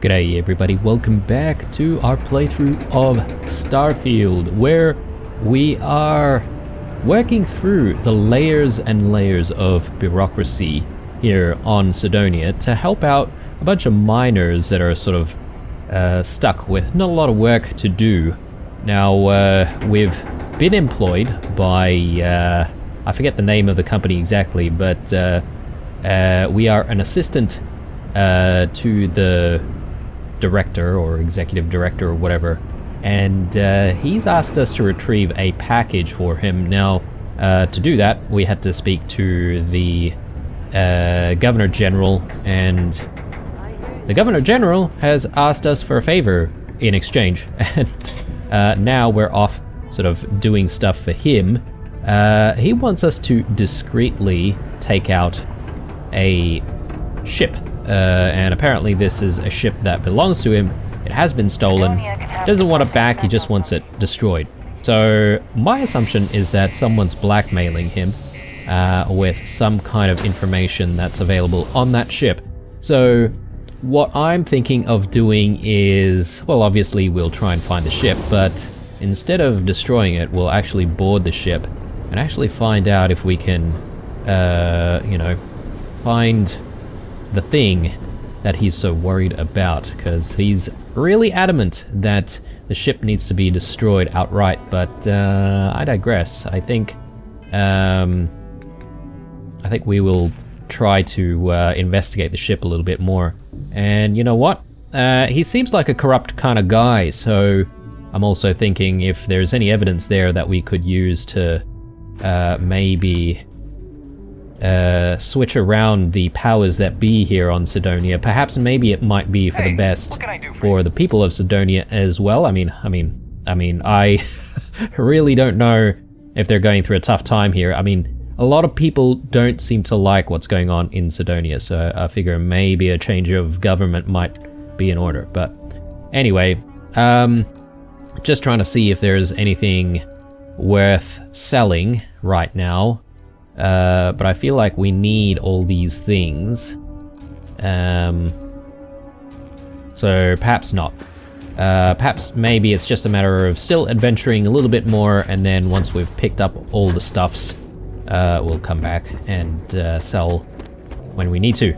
G'day everybody, welcome back to our playthrough of Starfield, where we are working through the layers and layers of bureaucracy here on Cydonia to help out a bunch of miners that are sort of stuck with not a lot of work to do. Now, we've been employed by, I forget the name of the company exactly, but we are an assistant to the director or executive director or whatever, and he's asked us to retrieve a package for him. Now, to do that, we had to speak to the Governor General, and the Governor General has asked us for a favor in exchange, and now we're off sort of doing stuff for him. He wants us to discreetly take out a ship. And apparently this is a ship that belongs to him. It has been stolen. Doesn't want it back, he just wants it destroyed. So my assumption is that someone's blackmailing him with some kind of information that's available on that ship. So what I'm thinking of doing is, well, obviously we'll try and find the ship, but instead of destroying it, we'll actually board the ship and actually find out if we can, you know, find the thing that he's so worried about, because he's really adamant that the ship needs to be destroyed outright. But I digress. I think we will try to investigate the ship a little bit more. And you know what? He seems like a corrupt kind of guy, so I'm also thinking if there's any evidence there that we could use to maybe switch around the powers that be here on Cydonia. Perhaps maybe it might be for the best for the people of Cydonia as well. I mean, I really don't know if they're going through a tough time here. I mean, a lot of people don't seem to like what's going on in Cydonia, so I figure maybe a change of government might be in order. But anyway, just trying to see if there's anything worth selling right now. But I feel like we need all these things. So perhaps not. Perhaps maybe it's just a matter of still adventuring a little bit more, and then once we've picked up all the stuffs, we'll come back and sell when we need to.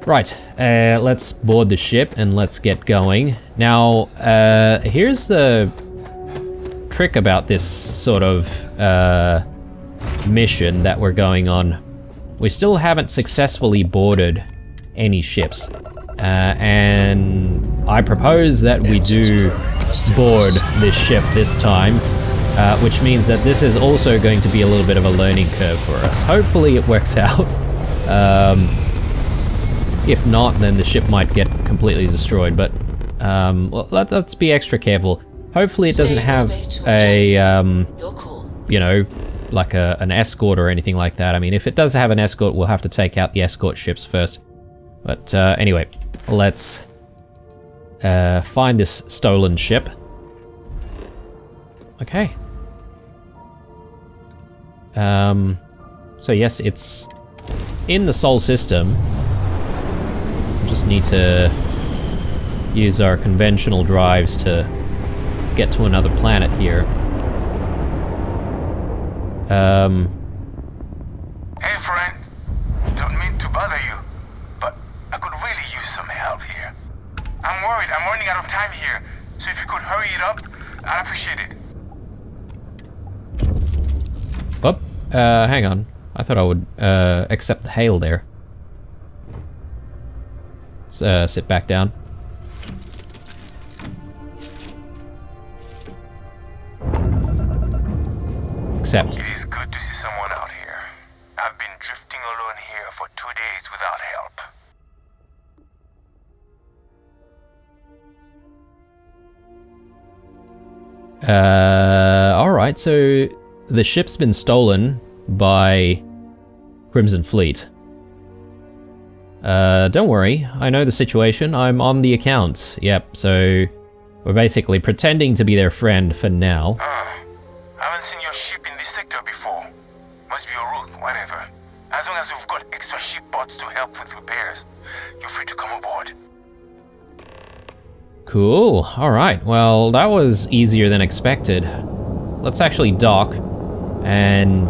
Right, let's board the ship and let's get going. Now, here's the trick about this sort of mission that we're going on. We still haven't successfully boarded any ships, and I propose that we do board this ship this time, which means that this is also going to be a little bit of a learning curve for us. Hopefully it works out. If not, then the ship might get completely destroyed, but well, let's be extra careful. Hopefully it doesn't have a you know, like an escort or anything like that. I mean, if it does have an escort, we'll have to take out the escort ships first. But anyway, let's find this stolen ship. Okay. So yes, it's in the Sol system. We just need to use our conventional drives to get to another planet here. Hey friend, don't mean to bother you, but I could really use some help here. I'm worried, I'm running out of time here, so if you could hurry it up, I'd appreciate it. Oh, hang on. I thought I would accept the hail there. Let's sit back down. Accept. It is good to see someone out here. I've been drifting alone here for 2 days without help. Alright, so the ship's been stolen by Crimson Fleet. Don't worry, I know the situation, I'm on the account. Yep, so we're basically pretending to be their friend for now. I haven't seen your ship in this sector before. Must be a route, whatever. As long as you've got extra ship boats to help with repairs, you're free to come aboard. Cool. Alright, well, that was easier than expected. Let's actually dock and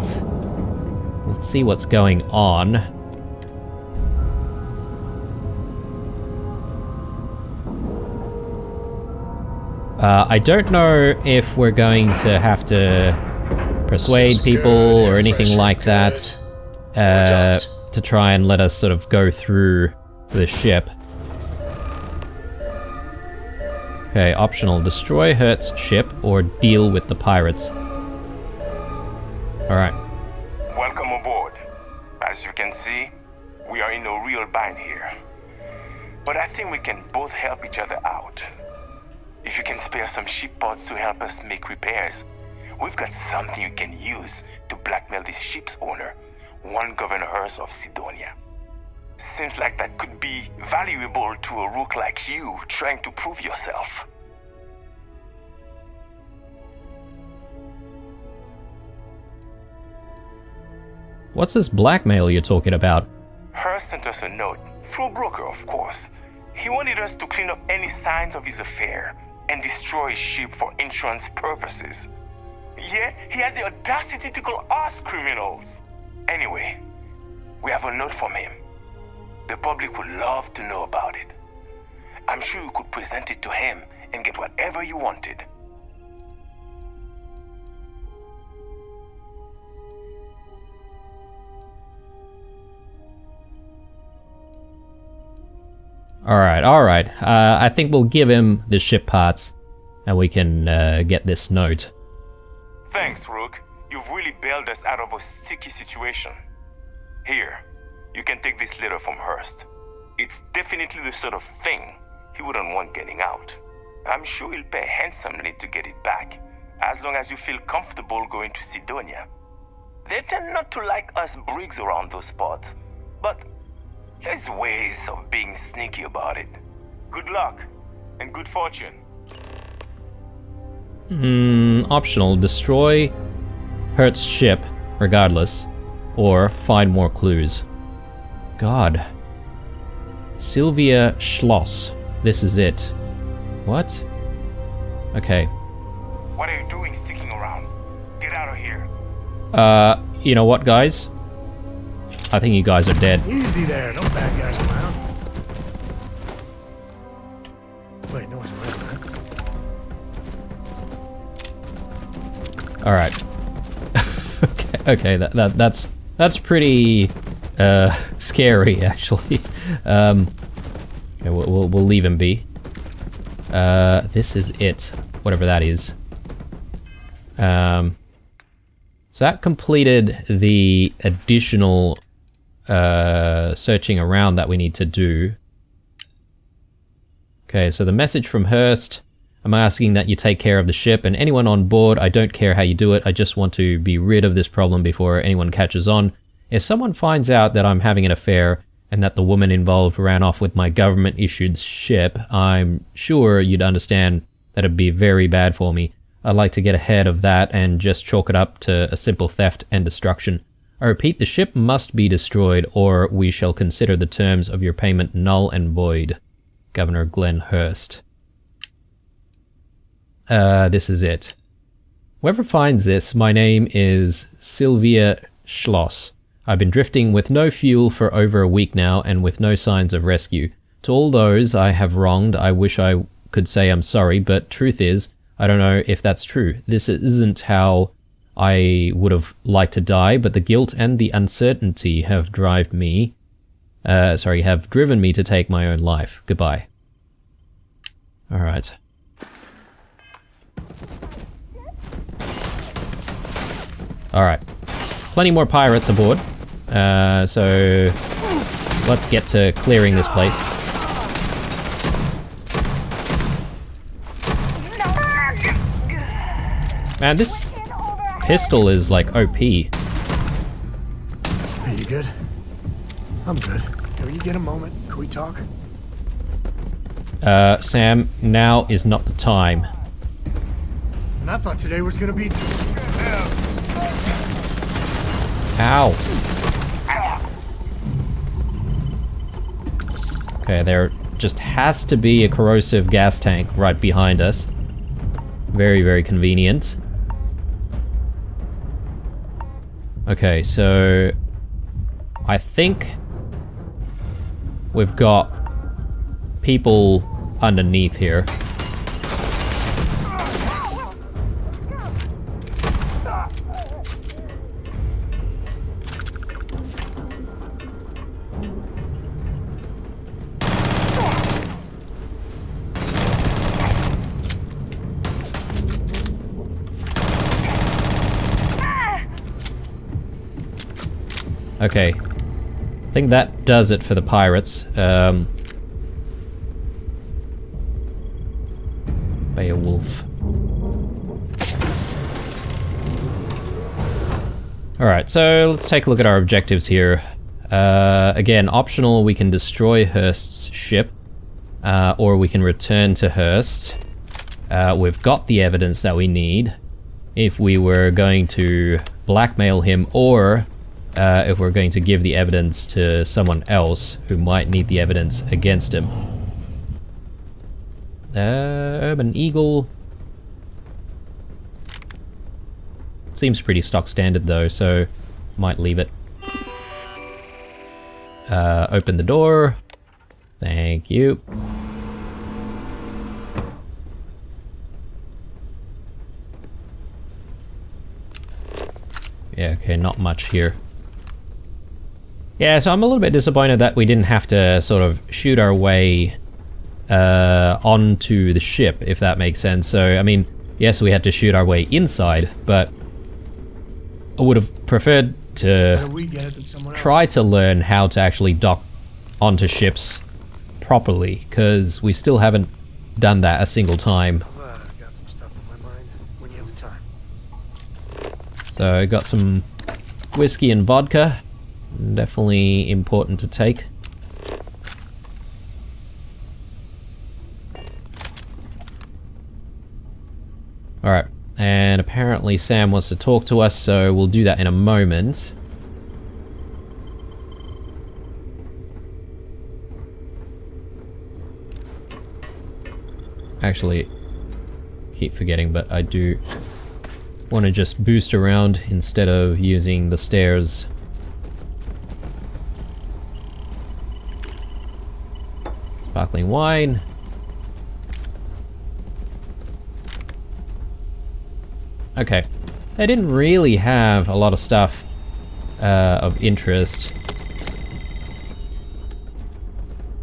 let's see what's going on. I don't know if we're going to have to persuade people or anything like that to try and let us sort of go through the ship. Okay, optional. Destroy Hertz ship or deal with the pirates. Alright. Welcome aboard. As you can see, we are in a real bind here. But I think we can both help each other out. If you can spare some ship parts to help us make repairs, we've got something you can use to blackmail this ship's owner, one Governor Hurst of Sidonia. Seems like that could be valuable to a rook like you trying to prove yourself. What's this blackmail you're talking about? Hurst sent us a note, through a broker of course. He wanted us to clean up any signs of his affair and destroy his ship for insurance purposes. Yet, he has the audacity to call us criminals. Anyway, we have a note from him. The public would love to know about it. I'm sure you could present it to him and get whatever you wanted. Alright. I think we'll give him the ship parts and we can get this note. Thanks, Rook. You've really bailed us out of a sticky situation. Here, you can take this letter from Hurst. It's definitely the sort of thing he wouldn't want getting out. I'm sure he'll pay handsomely to get it back, as long as you feel comfortable going to Sidonia. They tend not to like us Briggs around those parts, but there's ways of being sneaky about it. Good luck, and good fortune. Optional. Destroy Hertz ship, regardless, or find more clues. God. Sylvia Schloss. This is it. What? Okay. What are you doing sticking around? Get out of here. You know what, guys? I think you guys are dead. Easy there, no bad guys around. Wait, no one's around, huh? Alright. okay, that's pretty scary actually. Okay, we'll leave him be. This is it. Whatever that is. So that completed the additional searching around that we need to do. Okay, so the message from Hurst. I'm asking that you take care of the ship and anyone on board. I don't care how you do it. I just want to be rid of this problem before anyone catches on. If someone finds out that I'm having an affair and that the woman involved ran off with my government-issued ship, I'm sure you'd understand that it'd be very bad for me. I'd like to get ahead of that and just chalk it up to a simple theft and destruction. I repeat, the ship must be destroyed or we shall consider the terms of your payment null and void. Governor Glenn Hurst. This is it. Whoever finds this, my name is Sylvia Schloss. I've been drifting with no fuel for over a week now and with no signs of rescue. To all those I have wronged, I wish I could say I'm sorry, but truth is, I don't know if that's true. This isn't how I would have liked to die, but the guilt and the uncertainty have driven me to take my own life. Goodbye. Alright. Alright. Plenty more pirates aboard. So let's get to clearing this place. Man, this pistol is like OP. Hey, you good? I'm good. Can you get a moment? Can we talk? Sam, now is not the time. And I thought today was gonna be... Ow. Okay, they're just has to be a corrosive gas tank right behind us. Very, very convenient. Okay, so I think we've got people underneath here. Okay, I think that does it for the pirates. Beowulf. Alright, so let's take a look at our objectives here. Again, optional, we can destroy Hurst's ship, or we can return to Hurst. We've got the evidence that we need if we were going to blackmail him, or if we're going to give the evidence to someone else who might need the evidence against him. Urban Eagle. Seems pretty stock standard though, so might leave it. Open the door. Thank you. Yeah, okay, not much here. Yeah, so I'm a little bit disappointed that we didn't have to sort of shoot our way onto the ship, if that makes sense. So, I mean, yes, we had to shoot our way inside, but I would have preferred to try to learn how to actually dock onto ships properly, because we still haven't done that a single time. I've got some stuff on my mind when you have the time. So I got some whiskey and vodka. Definitely important to take. Alright, and apparently Sam wants to talk to us, so we'll do that in a moment. Actually, keep forgetting, but I do want to just boost around instead of using the stairs. Sparkling wine. Okay. They didn't really have a lot of stuff of interest.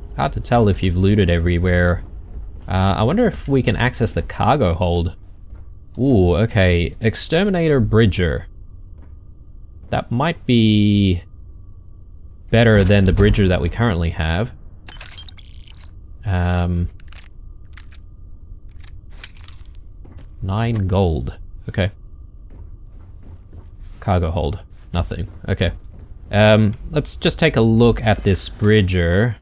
It's hard to tell if you've looted everywhere. I wonder if we can access the cargo hold. Ooh, okay. Exterminator Bridger. That might be better than the Bridger that we currently have. 9 gold. Okay. Cargo hold. Nothing. Okay. Let's just take a look at this Bridger,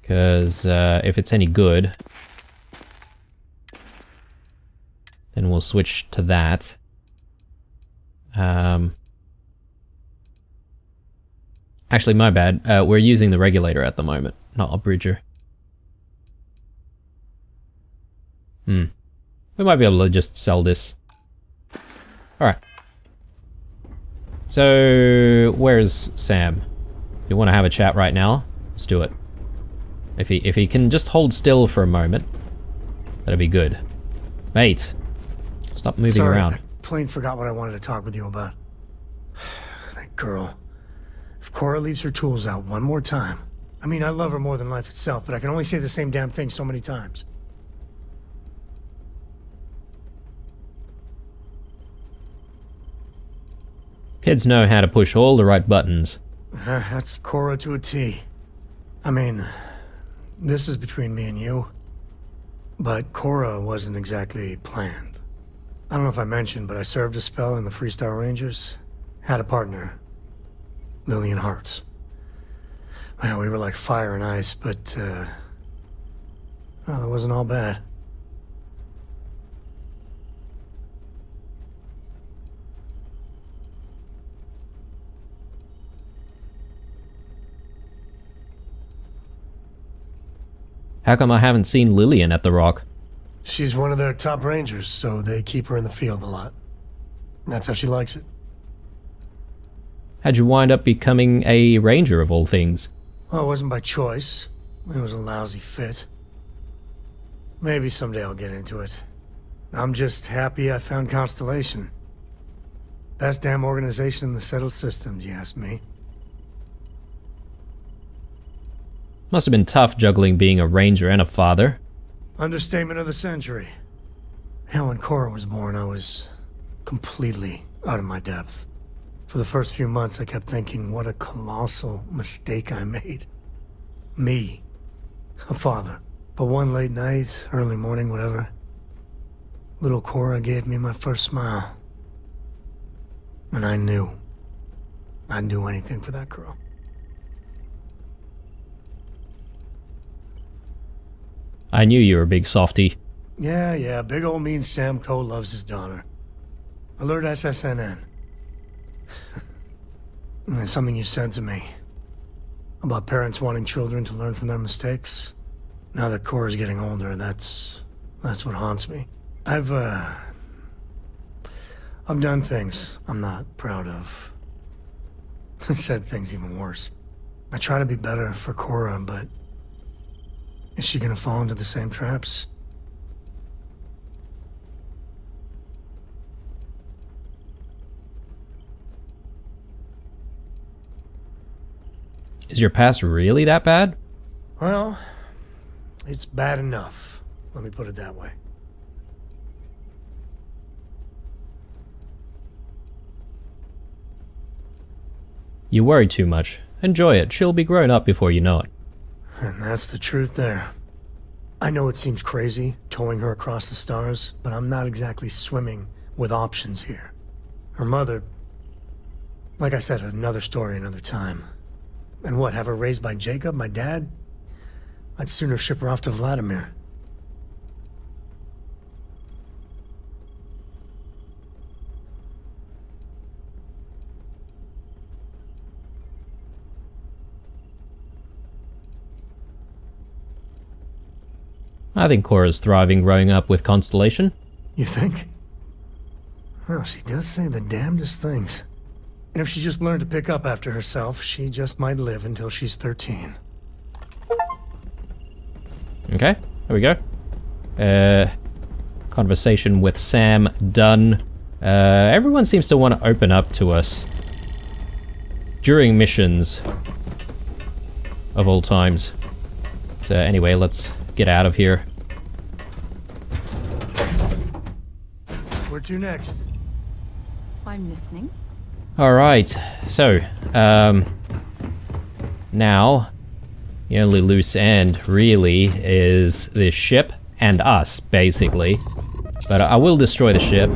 because if it's any good, then we'll switch to that. Actually, my bad. We're using the regulator at the moment, not a Bridger. We might be able to just sell this. Alright. So, where's Sam? You want to have a chat right now? Let's do it. If he can just hold still for a moment, that'd be good. Mate, stop moving around. I plain forgot what I wanted to talk with you about. That girl. If Cora leaves her tools out one more time. I mean, I love her more than life itself, but I can only say the same damn thing so many times. Kids know how to push all the right buttons. That's Cora to a T. I mean, this is between me and you, but Cora wasn't exactly planned. I don't know if I mentioned, but I served a spell in the Freestar Rangers. Had a partner, Lillian Hartz. Well, we were like fire and ice, but, well, it wasn't all bad. How come I haven't seen Lillian at the Rock? She's one of their top rangers, so they keep her in the field a lot. That's how she likes it. How'd you wind up becoming a ranger of all things? Well, it wasn't by choice. It was a lousy fit. Maybe someday I'll get into it. I'm just happy I found Constellation. Best damn organization in the settled systems, you ask me. Must have been tough juggling being a ranger and a father. Understatement of the century. Hell, when Cora was born, I was completely out of my depth. For the first few months, I kept thinking, what a colossal mistake I made. Me, a father. But one late night, early morning, whatever, little Cora gave me my first smile. And I knew I'd do anything for that girl. I knew you were a big softie. Yeah, big old mean Samco loves his daughter. Alert SSNN. There's something you said to me about parents wanting children to learn from their mistakes. Now that Cora's getting older, that's what haunts me. I've done things I'm not proud of. Said things even worse. I try to be better for Cora, but is she gonna fall into the same traps? Is your past really that bad? Well, it's bad enough. Let me put it that way. You worry too much. Enjoy it. She'll be grown up before you know it. And that's the truth there. I know it seems crazy, towing her across the stars, but I'm not exactly swimming with options here. Her mother... Like I said, another story, another time. And what, have her raised by Jacob, my dad? I'd sooner ship her off to Vladimir. I think Cora's thriving growing up with Constellation. You think? Well, she does say the damnedest things. And if she just learned to pick up after herself, she just might live until she's 13. Okay, there we go. Conversation with Sam done. Everyone seems to want to open up to us during missions of all times. So anyway, let's get out of here. Where to next? I'm listening. Alright, so, now, the only loose end, really, is this ship, and us, basically. But I will destroy the ship.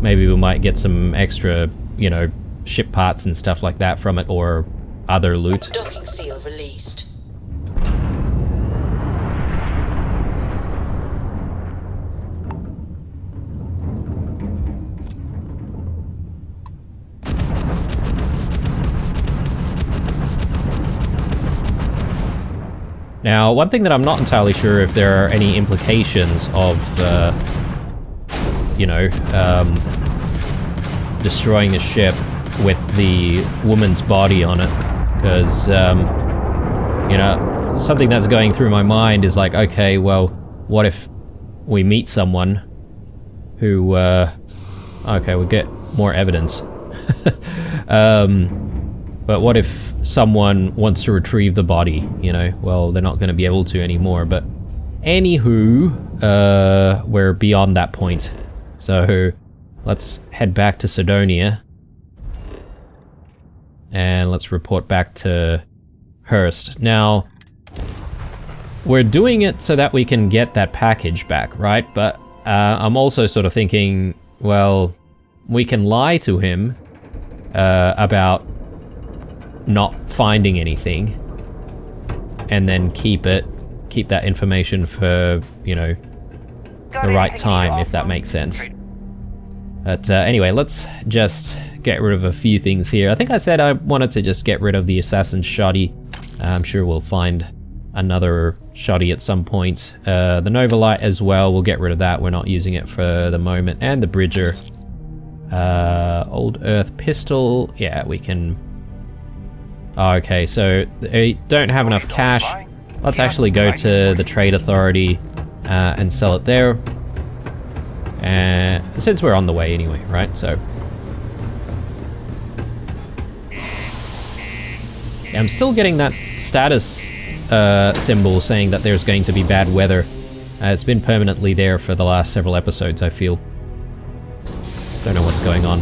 Maybe we might get some extra, you know, ship parts and stuff like that from it, or other loot. Docking seal released. Now, one thing that I'm not entirely sure if there are any implications of, you know, destroying the ship with the woman's body on it, because, you know, something that's going through my mind is like, okay, well, what if we meet someone who, okay, we'll get more evidence. But what if someone wants to retrieve the body, you know? Well, they're not going to be able to anymore, but anywho, we're beyond that point. So, let's head back to Sidonia. And let's report back to Hurst. Now, we're doing it so that we can get that package back, right? But I'm also sort of thinking, well, we can lie to him about not finding anything, and then keep that information for, you know, the right time, if that makes sense. But anyway, let's just get rid of a few things here. I think I said I wanted to just get rid of the assassin's shoddy. I'm sure we'll find another shoddy at some point. The Nova Light as well, we'll get rid of that. We're not using it for the moment. And the Bridger. Old Earth Pistol. Yeah, we can... Oh, okay, so they don't have enough cash. Let's actually go to the Trade Authority and sell it there. And since we're on the way anyway, right? So... I'm still getting that status symbol saying that there's going to be bad weather. It's been permanently there for the last several episodes, I feel. Don't know what's going on.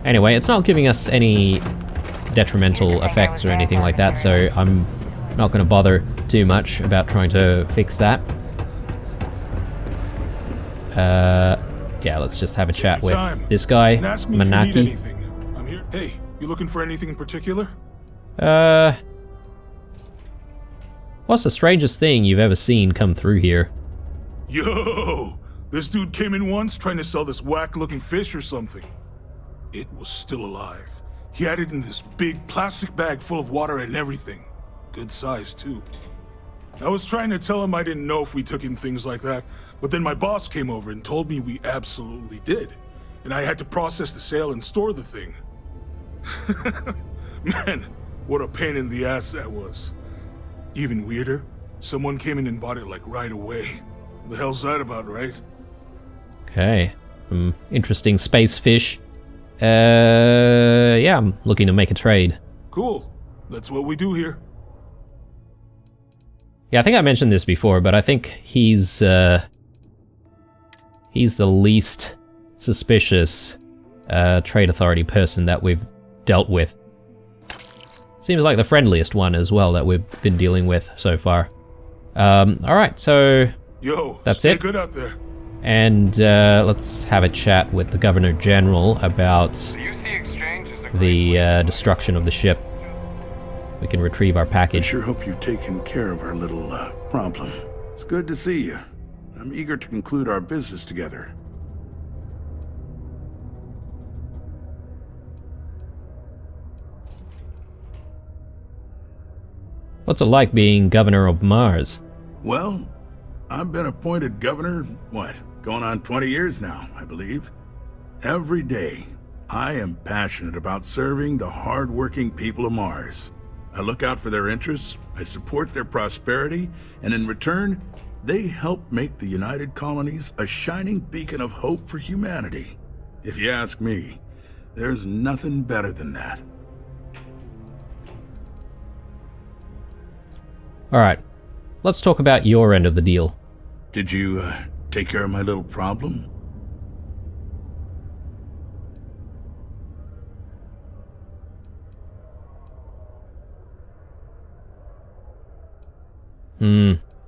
Anyway, it's not giving us any detrimental effects or anything like that, so I'm not going to bother too much about trying to fix that. Yeah, let's just have a chat with this guy, Manaki. I'm here. Hey, you looking for anything in particular? What's the strangest thing you've ever seen come through here? Yo! This dude came in once trying to sell this whack-looking fish or something. It was still alive. He had it in this big plastic bag full of water and everything. Good size, too. I was trying to tell him I didn't know if we took in things like that, but then my boss came over and told me we absolutely did. And I had to process the sale and store the thing. Man, what a pain in the ass that was. Even weirder, someone came in and bought it like right away. The hell's that about, right? Okay. Interesting space fish. Yeah, I'm looking to make a trade. Cool. That's what we do here. Yeah, I think I mentioned this before, but I think he's the least suspicious Trade Authority person that we've dealt with. Seems like the friendliest one as well that we've been dealing with so far. Alright, so that's stay it. Good out there. And let's have a chat with the Governor General about the destruction of the ship. We can retrieve our I package. sure hope you've taken care of our little problem. It's good to see you. I'm eager to conclude our business together. What's it like being Governor of Mars? Well, I've been appointed governor, going on 20 years now, I believe. Every day, I am passionate about serving the hard-working people of Mars. I look out for their interests, I support their prosperity, and in return, they help make the United Colonies a shining beacon of hope for humanity. If you ask me, there's nothing better than that. Alright, let's talk about your end of the deal. Did you take care of my little problem?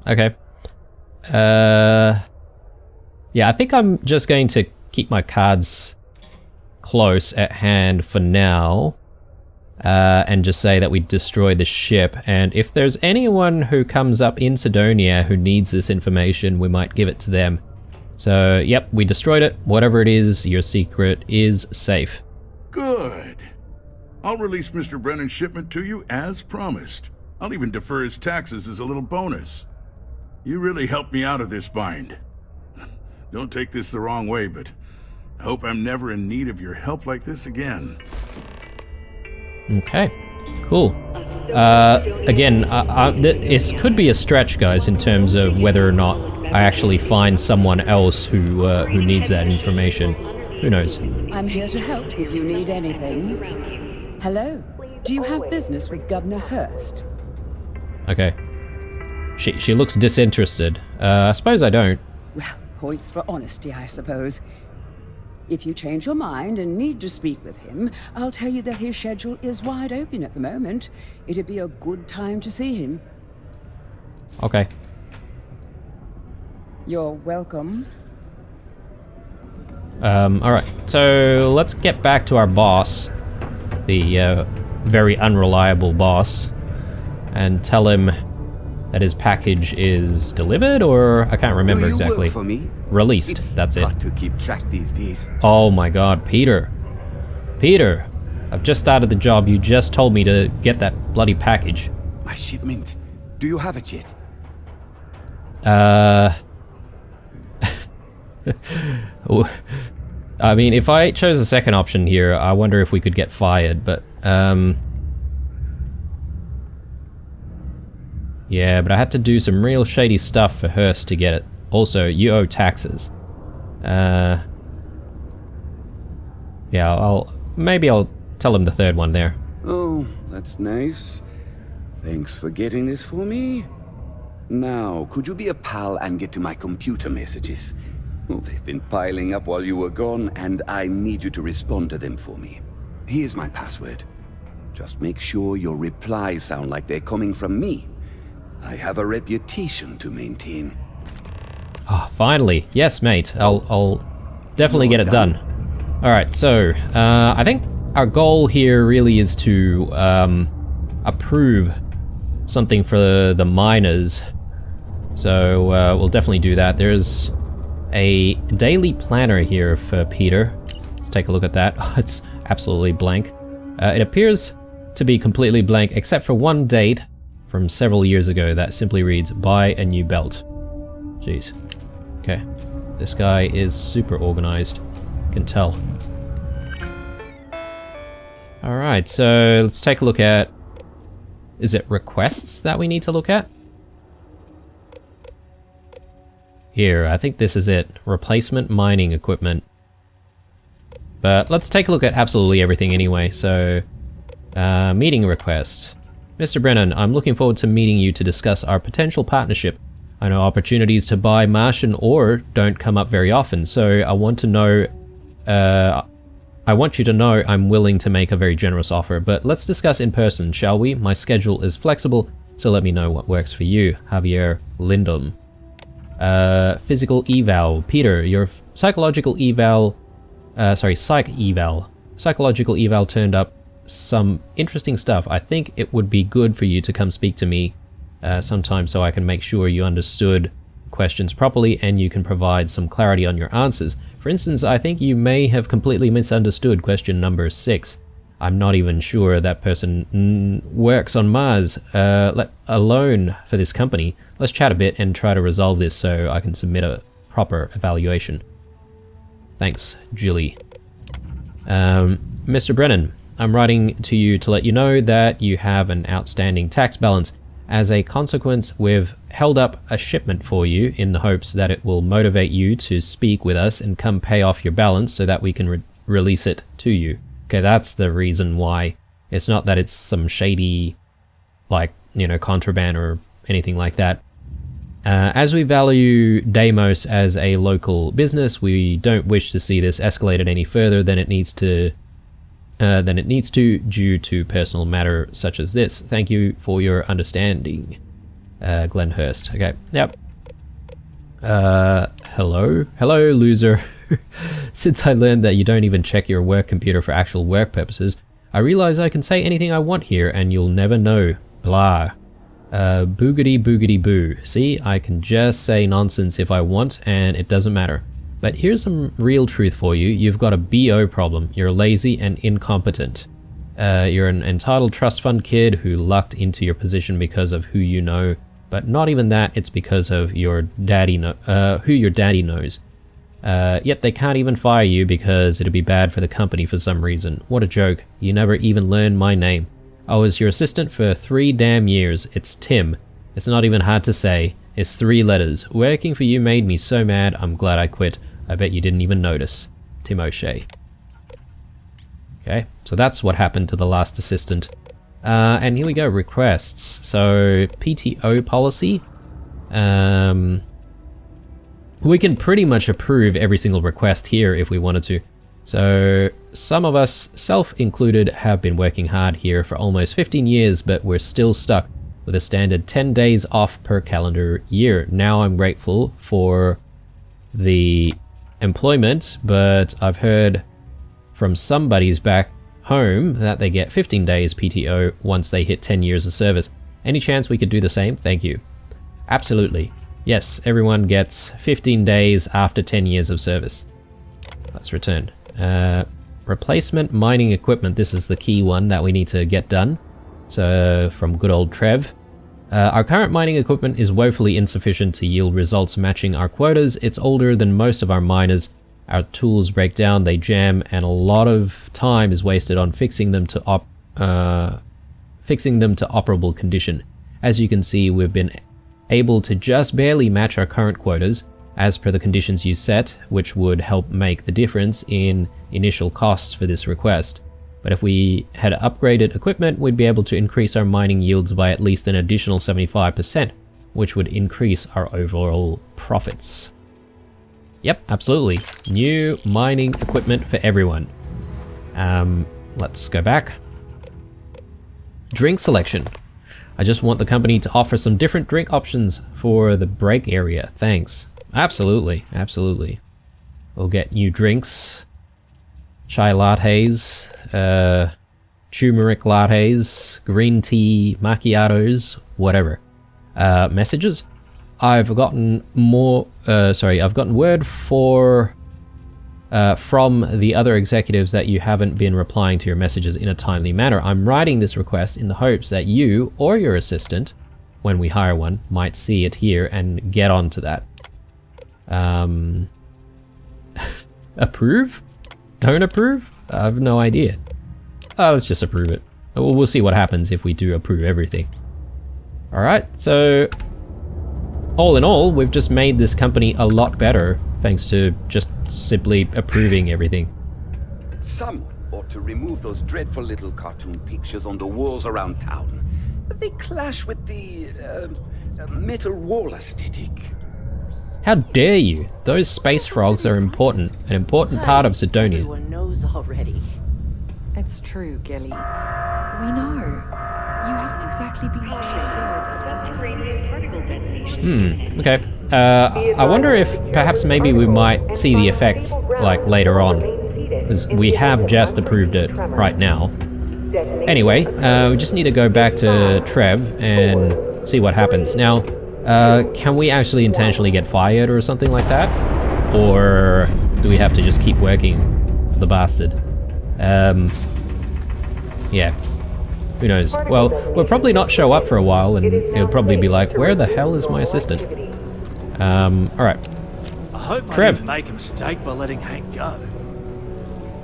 Okay. Yeah, I think I'm just going to keep my cards close at hand for now. And just say that we destroyed the ship, and if there's anyone who comes up in Sidonia who needs this information, we might give it to them. So, yep, we destroyed it. Whatever it is, your secret is safe. Good. I'll release Mr. Brennan's shipment to you as promised. I'll even defer his taxes as a little bonus. You really helped me out of this bind. Don't take this the wrong way, but I hope I'm never in need of your help like this again. Okay, cool. Again, this could be a stretch, guys, in terms of whether or not I actually find someone else who needs that information. Who knows? I'm here to help if you need anything. Hello, do you have business with Governor Hurst? Okay. She looks disinterested. I suppose I don't. Well, points for honesty, I suppose. If you change your mind and need to speak with him, I'll tell you that his schedule is wide open at the moment. It'd be a good time to see him. Okay. You're welcome. Alright, so let's get back to our boss, the very unreliable boss, and tell him that his package is delivered, or I can't remember exactly. Work for me? Released, It's that's it. hard to keep track these days. Oh my god, Peter. Peter, I've just started the job. You just told me to get that bloody package. My shipment. Do you have it yet? I mean, if I chose the second option here, I wonder if we could get fired, but, yeah, but I had to do some real shady stuff for Hearst to get it. Also, you owe taxes. Yeah, maybe I'll tell him the third one there. Oh, that's nice. Thanks for getting this for me. Now, could you be a pal and get to my computer messages? Oh, they've been piling up while you were gone, and I need you to respond to them for me. Here's my password. Just make sure your replies sound like they're coming from me. I have a reputation to maintain. Ah, finally. Yes, mate. I'll definitely get it done. Alright, so, I think our goal here really is to, approve something for the miners. So, we'll definitely do that. There's a daily planner here for Peter. Let's take a look at that. It's absolutely blank. It appears to be completely blank, except for one date from several years ago that simply reads, "Buy a new belt." Jeez. Okay. This guy is super organized. Can tell. Alright, so let's take a look at... Is it requests that we need to look at? Here, I think this is it. Replacement mining equipment. But let's take a look at absolutely everything anyway, so... meeting request. Mr. Brennan, I'm looking forward to meeting you to discuss our potential partnership. I know opportunities to buy Martian ore don't come up very often, so I want you to know I'm willing to make a very generous offer, but let's discuss in person, shall we? My schedule is flexible, so let me know what works for you. Javier Lindum. Physical eval. Peter, your psychological eval... psych eval. Psychological eval turned up some interesting stuff. I think it would be good for you to come speak to me sometime so I can make sure you understood questions properly and you can provide some clarity on your answers. For instance, I think you may have completely misunderstood question number 6. I'm not even sure that person works on Mars, let alone for this company. Let's chat a bit and try to resolve this so I can submit a proper evaluation. Thanks, Julie. Mr. Brennan, I'm writing to you to let you know that you have an outstanding tax balance. As a consequence, we've held up a shipment for you in the hopes that it will motivate you to speak with us and come pay off your balance so that we can release it to you. Okay, that's the reason why. It's not that it's some shady, like, you know, contraband or anything like that. As we value Deimos as a local business, we don't wish to see this escalated any further than it needs to due to personal matter such as this. Thank you for your understanding. Glenn Hurst. Okay, yep. Hello, loser. Since I learned that you don't even check your work computer for actual work purposes, I realize I can say anything I want here and you'll never know. Blah. Boogity boogity boo. See, I can just say nonsense if I want and it doesn't matter. But here's some real truth for you. You've got a BO problem. You're lazy and incompetent. You're an entitled trust fund kid who lucked into your position because of who you know. But not even that, it's because of your daddy who your daddy knows. Yet they can't even fire you because it'd be bad for the company for some reason. What a joke. You never even learned my name. I was your assistant for 3 damn years. It's Tim. It's not even hard to say. It's 3 letters. Working for you made me so mad, I'm glad I quit. I bet you didn't even notice. Tim O'Shea. Okay, so that's what happened to the last assistant. And here we go, requests. So, PTO policy. We can pretty much approve every single request here if we wanted to. So, some of us, self-included, have been working hard here for almost 15 years, but we're still stuck with a standard 10 days off per calendar year. Now I'm grateful for the employment, but I've heard from some buddies back home that they get 15 days PTO once they hit 10 years of service. Any chance we could do the same? Thank you. Absolutely. Yes, everyone gets 15 days after 10 years of service. Let's return. Replacement mining equipment. This is the key one that we need to get done. So, from good old Trev. Our current mining equipment is woefully insufficient to yield results matching our quotas. It's older than most of our miners. Our tools break down, they jam, and a lot of time is wasted on fixing them to operable condition. As you can see, we've been able to just barely match our current quotas as per the conditions you set, which would help make the difference in initial costs for this request. But if we had upgraded equipment, we'd be able to increase our mining yields by at least an additional 75%, which would increase our overall profits. Yep, absolutely. New mining equipment for everyone. Let's go back. Drink selection. I just want the company to offer some different drink options for the break area. Thanks. Absolutely, absolutely. We'll get new drinks. Chai lattes, turmeric lattes, green tea, macchiatos, whatever. Messages. I've gotten word from the other executives that you haven't been replying to your messages in a timely manner. I'm writing this request in the hopes that you or your assistant, when we hire one, might see it here and get onto that. Approve? Don't approve? I have no idea. Let's just approve it. We'll see what happens if we do approve everything. Alright, so all in all, we've just made this company a lot better thanks to just simply approving everything. Someone ought to remove those dreadful little cartoon pictures on the walls around town. They clash with the metal wall aesthetic. How dare you? Those space frogs are important, an important part of Sidonia. Everyone knows already. It's true, Gilly. We know. You haven't exactly been very good. Okay. I wonder if perhaps maybe we might see the effects like later on, because we have just approved it right now. Anyway, we just need to go back to Trev and see what happens. Now, can we actually intentionally get fired or something like that? Or do we have to just keep working for the bastard? Yeah. Who knows? Well, we'll probably not show up for a while and he'll probably be like, where the hell is my assistant? Alright. I hope Trev. I didn't make a mistake by letting Hank go.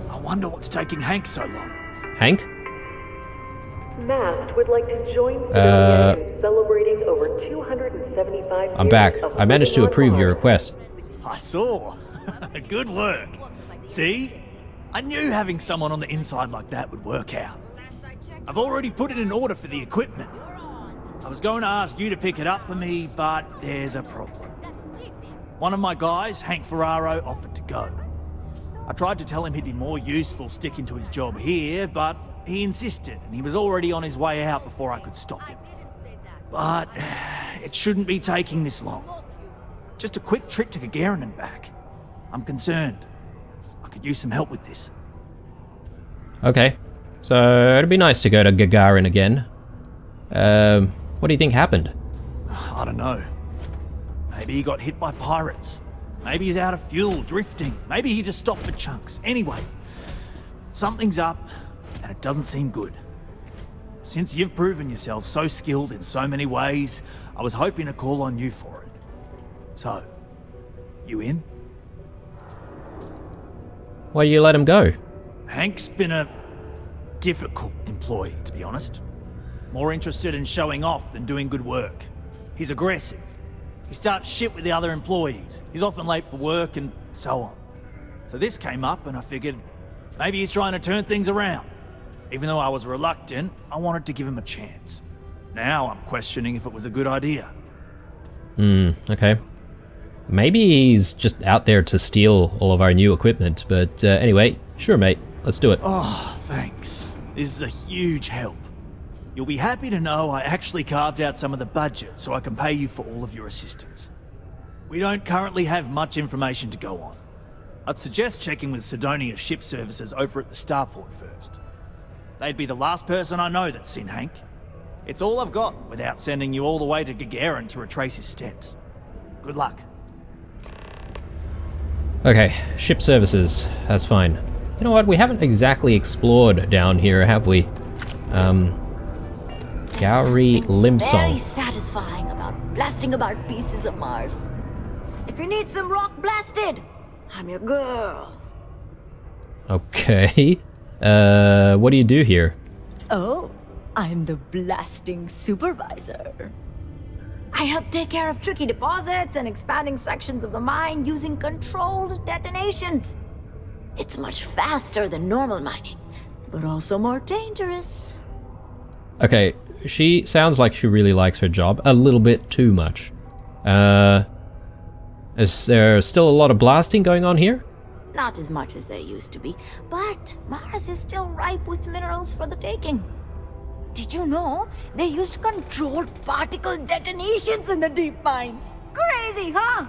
I wonder what's taking Hank so long. Hank? Mast would like to join Sidonia in celebrating over 275 I'm back. I managed to approve your request. I saw. Good work. See? I knew having someone on the inside like that would work out. I've already put in an order for the equipment. I was going to ask you to pick it up for me, but there's a problem. One of my guys, Hank Ferraro, offered to go. I tried to tell him he'd be more useful sticking to his job here, but he insisted, and he was already on his way out before I could stop him. But it shouldn't be taking this long. Just a quick trip to Gagarin and back. I'm concerned. I could use some help with this. Okay. So it'd be nice to go to Gagarin again. What do you think happened? I don't know. Maybe he got hit by pirates. Maybe he's out of fuel, drifting. Maybe he just stopped for chunks. Anyway, something's up, and it doesn't seem good. Since you've proven yourself so skilled in so many ways, I was hoping to call on you for it. So, you in? Why do you let him go? Hank's been a difficult employee, to be honest. More interested in showing off than doing good work. He's aggressive. He starts shit with the other employees. He's often late for work and so on. So this came up and I figured maybe he's trying to turn things around. Even though I was reluctant, I wanted to give him a chance. Now I'm questioning if it was a good idea. Okay. Maybe he's just out there to steal all of our new equipment, but anyway, sure mate, let's do it. Oh, thanks. This is a huge help. You'll be happy to know I actually carved out some of the budget so I can pay you for all of your assistance. We don't currently have much information to go on. I'd suggest checking with Sidonia Ship Services over at the starport first. They'd be the last person I know that's seen Hank. It's all I've got without sending you all the way to Gagarin to retrace his steps. Good luck. Okay, ship services, that's fine. You know what, we haven't exactly explored down here, have we? Gary Very Limsong. satisfying about blasting about pieces of Mars. If you need some rock blasted, I'm your girl. Okay. What do you do here? Oh, I'm the blasting supervisor. I help take care of tricky deposits and expanding sections of the mine using controlled detonations. It's much faster than normal mining, but also more dangerous. Okay, she sounds like she really likes her job. A little bit too much. Is there still a lot of blasting going on here? Not as much as there used to be, but Mars is still ripe with minerals for the taking. Did you know they used controlled particle detonations in the deep mines? Crazy, huh?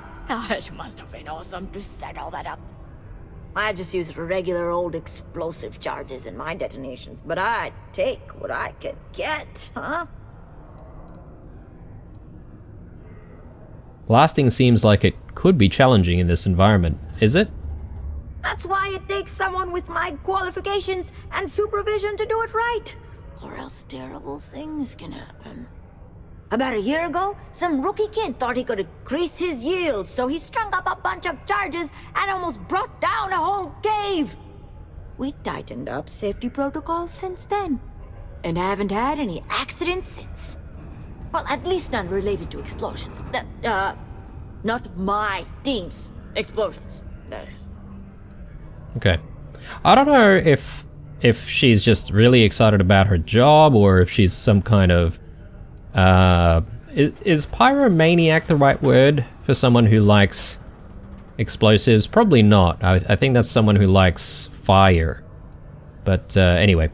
It must have been awesome to set all that up. I just use regular old explosive charges in my detonations, but I take what I can get, huh? Blasting seems like it could be challenging in this environment, is it? That's why it takes someone with my qualifications and supervision to do it right. Or else terrible things can happen. About a year ago, some rookie kid thought he could increase his yield, so he strung up a bunch of charges and almost brought down a whole cave. We tightened up safety protocols since then, and haven't had any accidents since. Well, at least none related to explosions. Not my team's explosions, that is. Okay. I don't know if she's just really excited about her job or if she's some kind of is pyromaniac the right word for someone who likes explosives? Probably not. I think that's someone who likes fire. But anyway,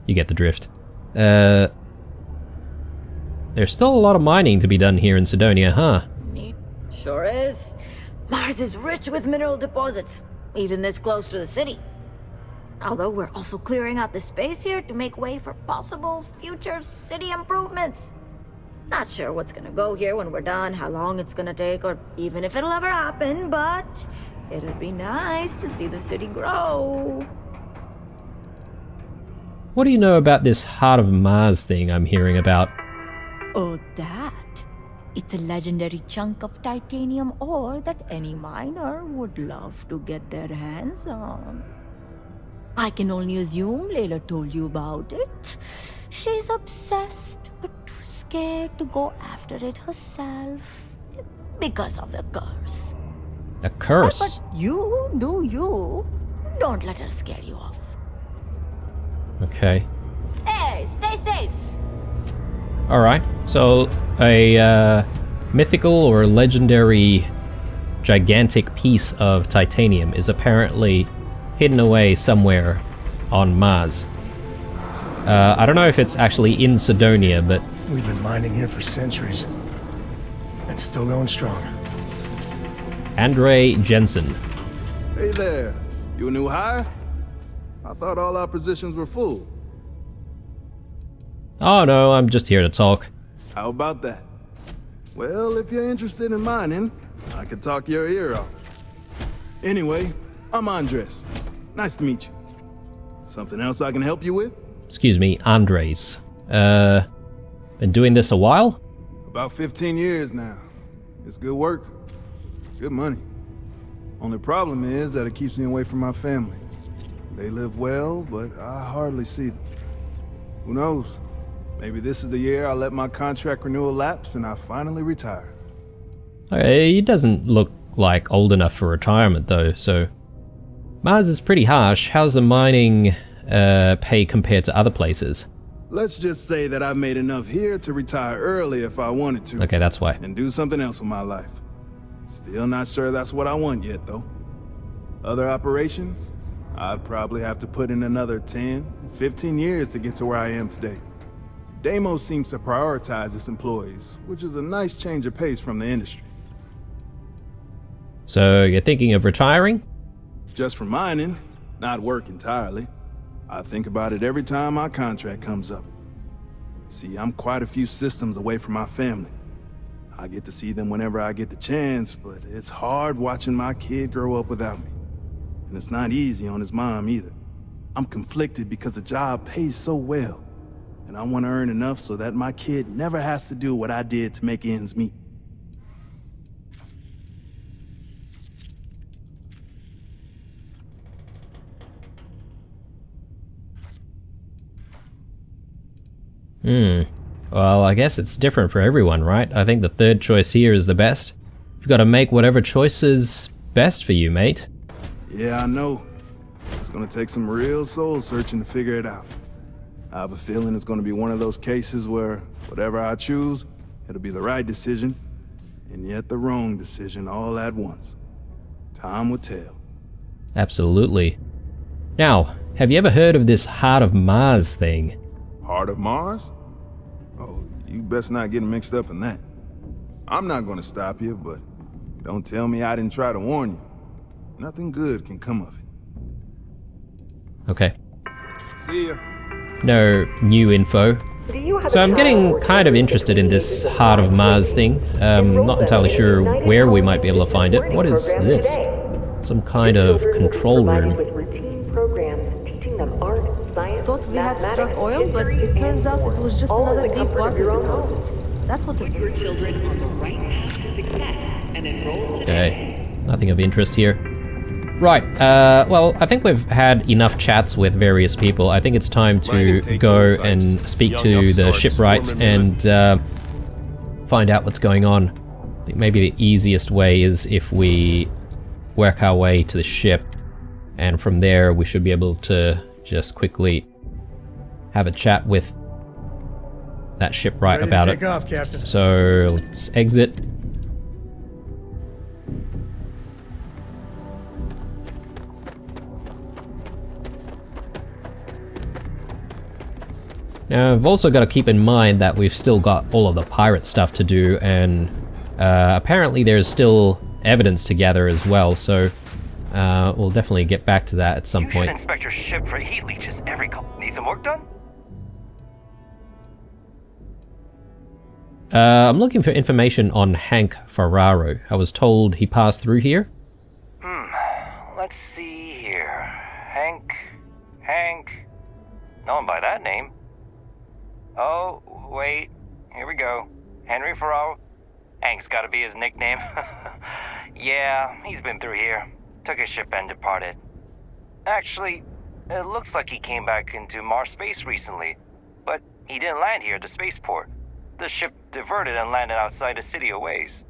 you get the drift. There's still a lot of mining to be done here in Cydonia, huh? Neat. Sure is. Mars is rich with mineral deposits, even this close to the city. Although we're also clearing out the space here to make way for possible future city improvements. Not sure what's gonna go here when we're done, how long it's gonna take, or even if it'll ever happen, but it'd be nice to see the city grow. What do you know about this Heart of Mars thing I'm hearing about? Oh, that? It's a legendary chunk of titanium ore that any miner would love to get their hands on. I can only assume Layla told you about it. She's obsessed, but too scared to go after it herself. Because of the curse. A curse? But you do you. Don't let her scare you off. Okay. Hey, stay safe. Alright, so a mythical or legendary gigantic piece of titanium is apparently hidden away somewhere on Mars. I don't know if it's actually in Cydonia, but... We've been mining here for centuries. And still going strong. Andre Jensen. Hey there. You a new hire? I thought all our positions were full. Oh no, I'm just here to talk. How about that? Well, if you're interested in mining, I could talk your ear off. Anyway, I'm Andres. Nice to meet you. Something else I can help you with? Excuse me, Andres. Been doing this a while? About 15 years now. It's good work. Good money. Only problem is that it keeps me away from my family. They live well, but I hardly see them. Who knows? Maybe this is the year I let my contract renewal lapse and I finally retire. Okay, he doesn't look like old enough for retirement though, so... Mars is pretty harsh. How's the mining pay compared to other places? Let's just say that I've made enough here to retire early if I wanted to. Okay, that's why. And do something else with my life. Still not sure that's what I want yet, though. Other operations? I'd probably have to put in another 10, 15 years to get to where I am today. Deimos seems to prioritize its employees, which is a nice change of pace from the industry. So, you're thinking of retiring? Just for mining, not work entirely. I think about it every time my contract comes up. See, I'm quite a few systems away from my family. I get to see them whenever I get the chance, but it's hard watching my kid grow up without me. And it's not easy on his mom either. I'm conflicted because the job pays so well. And I want to earn enough so that my kid never has to do what I did to make ends meet. Well, I guess it's different for everyone, right? I think the third choice here is the best. You've got to make whatever choice is best for you, mate. Yeah, I know. It's gonna take some real soul searching to figure it out. I have a feeling it's gonna be one of those cases where whatever I choose, it'll be the right decision, and yet the wrong decision all at once. Time will tell. Absolutely. Now, have you ever heard of this Heart of Mars thing? Heart of Mars? Oh, you best not get mixed up in that. I'm not gonna stop you, but don't tell me I didn't try to warn you. Nothing good can come of it. Okay. See ya. No new info. So I'm getting kind of interested in this Heart of Mars thing. Not entirely sure where we might be able to find it. What is this? Some kind of control room. Thought we had struck oil, but it turns out it was just another deep water deposit. That's what it was. Okay, nothing of interest here. Right, well, I think we've had enough chats with various people. I think it's time to go and speak to the shipwright and find out what's going on. I think maybe the easiest way is if we work our way to the ship, and from there we should be able to just quickly have a chat with that shipwright about it. Take off, Captain. So let's exit. Now, I've also got to keep in mind that we've still got all of the pirate stuff to do, and apparently there's still evidence to gather as well, so we'll definitely get back to that at some point. You should inspect your ship for heat leeches every couple. Need some work done? I'm looking for information on Hank Ferraro. I was told he passed through here. Let's see here. Hank. No one by that name. Oh, wait. Here we go. Henry Ferraro. Hank's gotta be his nickname. Yeah, he's been through here. Took his ship and departed. Actually, it looks like he came back into Mars space recently, but he didn't land here at the spaceport. The ship diverted and landed outside the city a ways.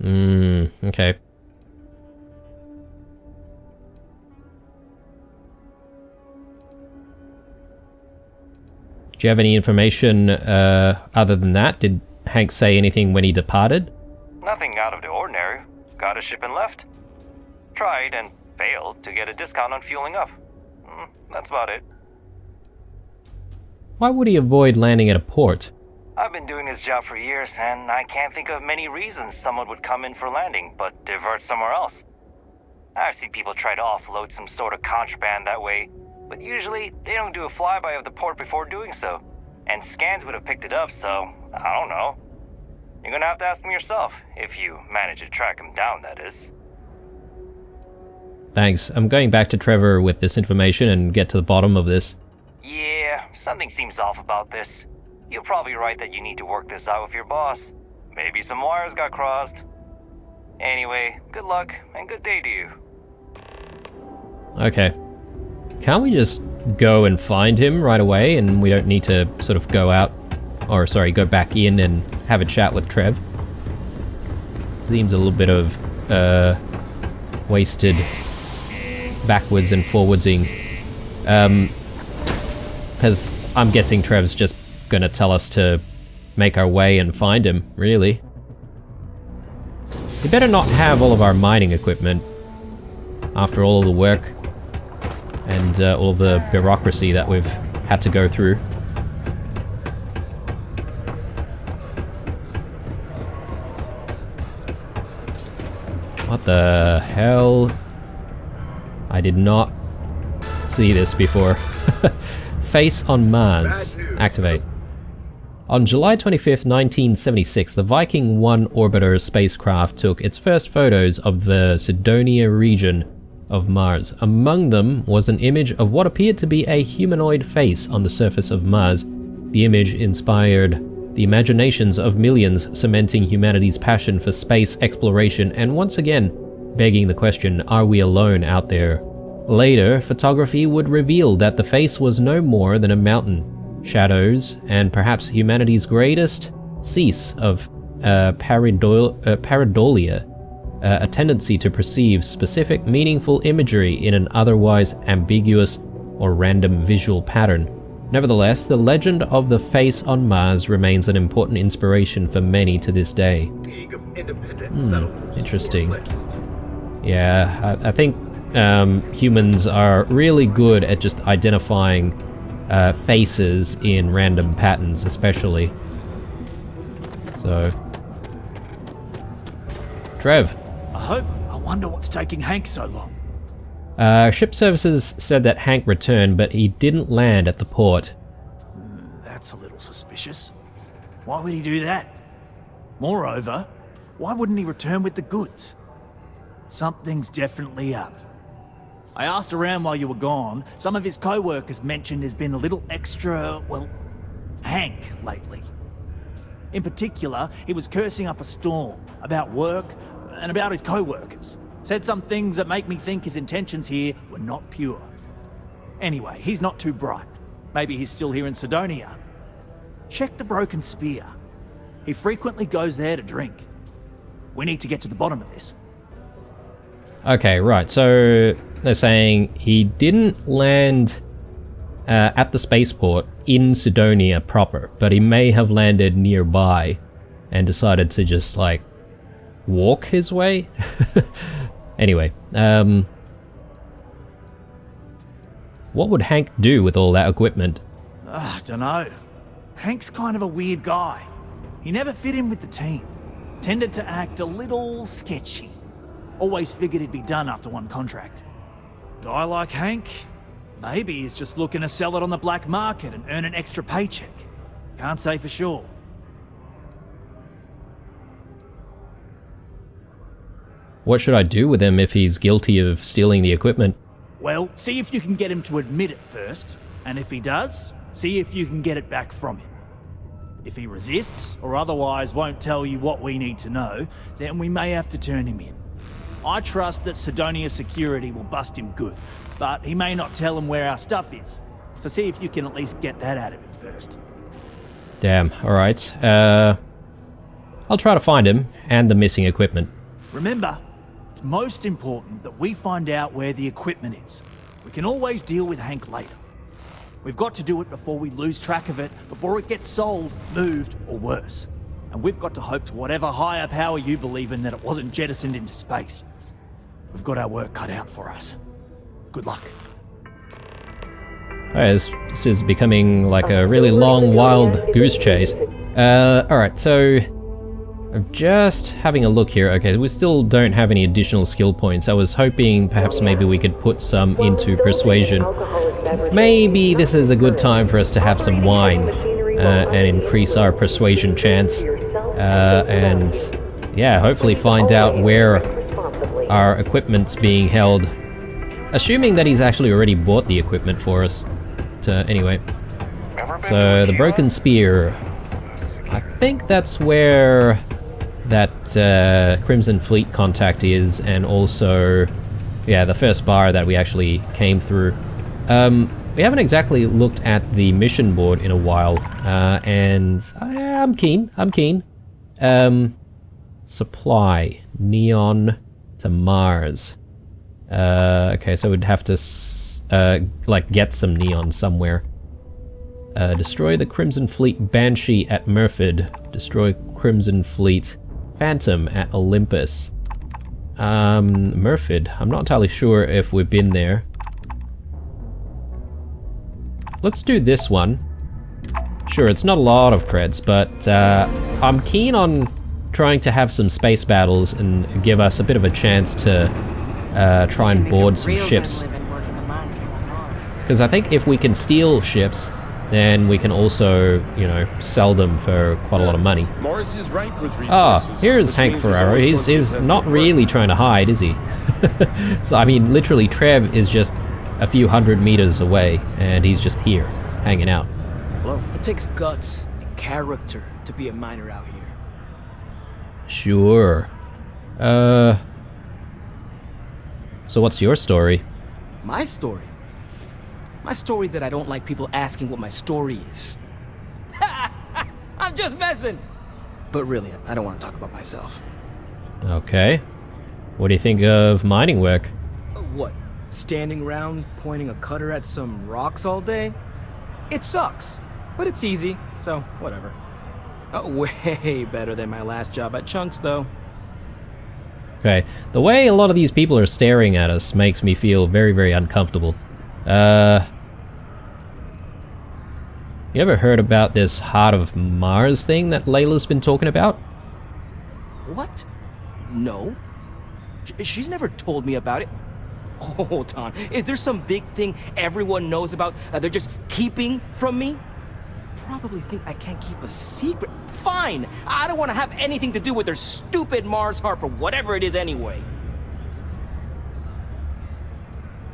Okay. Do you have any information other than that? Did Hank say anything when he departed? Nothing out of the ordinary. Got a ship and left. Tried and failed to get a discount on fueling up. That's about it. Why would he avoid landing at a port? I've been doing this job for years, and I can't think of many reasons someone would come in for landing, but divert somewhere else. I've seen people try to offload some sort of contraband that way, but usually they don't do a flyby of the port before doing so. And scans would have picked it up, so I don't know. You're gonna have to ask him yourself, if you manage to track him down, that is. Thanks. I'm going back to Trevor with this information and get to the bottom of this. Yeah, something seems off about this. You're probably right that you need to work this out with your boss. Maybe some wires got crossed. Anyway, good luck and good day to you. Okay. Can't we just go and find him right away and we don't need to sort of go out, or sorry, go back in and have a chat with Trev? Seems a little bit of wasted backwards and forwardsing. Because I'm guessing Trev's just gonna tell us to make our way and find him, really. We better not have all of our mining equipment after all of the work and all of the bureaucracy that we've had to go through. What the hell? I did not see this before. Face on Mars. Activate. On July 25th, 1976, the Viking 1 orbiter spacecraft took its first photos of the Cydonia region of Mars. Among them was an image of what appeared to be a humanoid face on the surface of Mars. The image inspired the imaginations of millions, cementing humanity's passion for space exploration and once again begging the question, are we alone out there? Later, photography would reveal that the face was no more than a mountain, shadows, and perhaps humanity's greatest cease of pareidolia, a tendency to perceive specific, meaningful imagery in an otherwise ambiguous or random visual pattern. Nevertheless, the legend of the face on Mars remains an important inspiration for many to this day. Interesting. Yeah, I think humans are really good at just identifying faces in random patterns, especially. So, Trev. I wonder what's taking Hank so long. Ship services said that Hank returned, but he didn't land at the port. That's a little suspicious. Why would he do that? Moreover, why wouldn't he return with the goods? Something's definitely up. I asked around while you were gone. Some of his co-workers mentioned there's been a little extra, well, Hank lately. In particular, he was cursing up a storm about work and about his co-workers. Said some things that make me think his intentions here were not pure. Anyway, he's not too bright. Maybe he's still here in Sidonia. Check the Broken Spear. He frequently goes there to drink. We need to get to the bottom of this. Okay, right, so they're saying he didn't land at the spaceport in Sidonia proper, but he may have landed nearby and decided to just, like, walk his way? Anyway, what would Hank do with all that equipment? Dunno. Hank's kind of a weird guy. He never fit in with the team. Tended to act a little sketchy. Always figured he'd be done after one contract. Guy like Hank? Maybe he's just looking to sell it on the black market and earn an extra paycheck. Can't say for sure. What should I do with him if he's guilty of stealing the equipment? Well, see if you can get him to admit it first, and if he does, see if you can get it back from him. If he resists, or otherwise won't tell you what we need to know, then we may have to turn him in. I trust that Sidonia security will bust him good, but he may not tell him where our stuff is, so see if you can at least get that out of him first. Damn, alright. I'll try to find him, and the missing equipment. Remember, it's most important that we find out where the equipment is. We can always deal with Hank later. We've got to do it before we lose track of it, before it gets sold, moved, or worse. And we've got to hope to whatever higher power you believe in that it wasn't jettisoned into space. We've got our work cut out for us. Good luck. Alright, this is becoming like a really long, wild goose chase. Alright, so I'm just having a look here. Okay, we still don't have any additional skill points. I was hoping perhaps maybe we could put some into persuasion. Maybe this is a good time for us to have some wine and increase our persuasion chance. And yeah, hopefully find out where our equipment's being held. Assuming that he's actually already bought the equipment for us. Anyway. So, the Broken Spear. I think that's where that Crimson Fleet contact is, and also, yeah, the first bar that we actually came through. We haven't exactly looked at the mission board in a while, and I'm keen. Supply. Neon to Mars. Okay, so we'd have to, like, get some neon somewhere. Destroy the Crimson Fleet Banshee at Murford. Destroy Crimson Fleet Phantom at Olympus. Murford. I'm not entirely sure if we've been there. Let's do this one. Sure, it's not a lot of creds, but I'm keen on trying to have some space battles and give us a bit of a chance to try and board some ships. Because I think if we can steal ships, then we can also, you know, sell them for quite a lot of money. Morris is right with resources. Here's Hank Ferraro. He's not really trying to hide, is he? So, I mean, literally, Trev is just a few hundred meters away, and he's just here, hanging out. Hello? It takes guts and character to be a miner out here. Sure. So what's your story? My story? My story is that I don't like people asking what my story is. I'm just messing! But really, I don't want to talk about myself. Okay. What do you think of mining work? What? Standing around pointing a cutter at some rocks all day? It sucks, but it's easy, so whatever. Way better than my last job at Chunks, though. Okay, the way a lot of these people are staring at us makes me feel very, very uncomfortable. You ever heard about this Heart of Mars thing that Layla's been talking about? What? No. She's never told me about it. Hold on, is there some big thing everyone knows about that they're just keeping from me? Probably think I can't keep a secret. Fine, I don't want to have anything to do with their stupid Mars harp or whatever it is anyway.